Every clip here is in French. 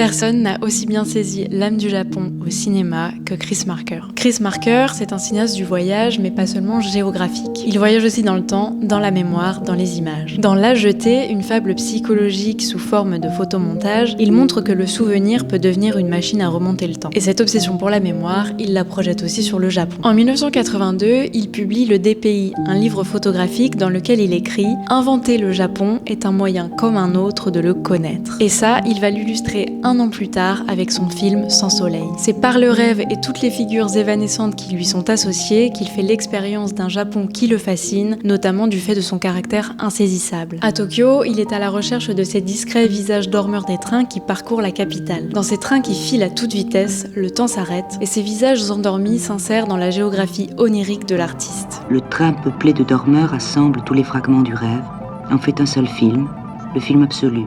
Personne n'a aussi bien saisi l'âme du Japon au cinéma que Chris Marker. Chris Marker, c'est un cinéaste du voyage, mais pas seulement géographique. Il voyage aussi dans le temps, dans la mémoire, dans les images. Dans La Jetée, une fable psychologique sous forme de photomontage, il montre que le souvenir peut devenir une machine à remonter le temps. Et cette obsession pour la mémoire, il la projette aussi sur le Japon. En 1982, il publie Le DPI, un livre photographique dans lequel il écrit « Inventer le Japon est un moyen comme un autre de le connaître ». Et ça, il va l'illustrer un an plus tard avec son film Sans soleil. C'est par le rêve et toutes les figures évanescentes qui lui sont associées qu'il fait l'expérience d'un Japon qui le fascine, notamment du fait de son caractère insaisissable. À Tokyo, il est à la recherche de ces discrets visages dormeurs des trains qui parcourent la capitale. Dans ces trains qui filent à toute vitesse, le temps s'arrête et ces visages endormis s'insèrent dans la géographie onirique de l'artiste. Le train peuplé de dormeurs assemble tous les fragments du rêve, en fait un seul film, le film absolu.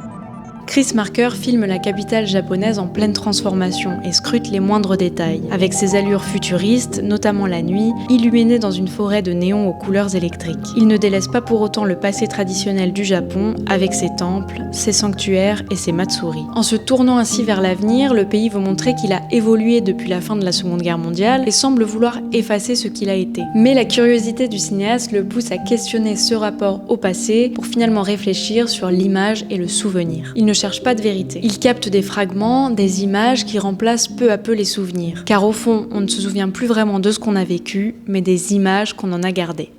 Chris Marker filme la capitale japonaise en pleine transformation et scrute les moindres détails. Avec ses allures futuristes, notamment la nuit, illuminée dans une forêt de néons aux couleurs électriques. Il ne délaisse pas pour autant le passé traditionnel du Japon, avec ses temples, ses sanctuaires et ses matsuri. En se tournant ainsi vers l'avenir, le pays veut montrer qu'il a évolué depuis la fin de la Seconde Guerre mondiale et semble vouloir effacer ce qu'il a été. Mais la curiosité du cinéaste le pousse à questionner ce rapport au passé pour finalement réfléchir sur l'image et le souvenir. Il ne cherche pas de vérité. Il capte des fragments, des images qui remplacent peu à peu les souvenirs. Car au fond, on ne se souvient plus vraiment de ce qu'on a vécu, mais des images qu'on en a gardées.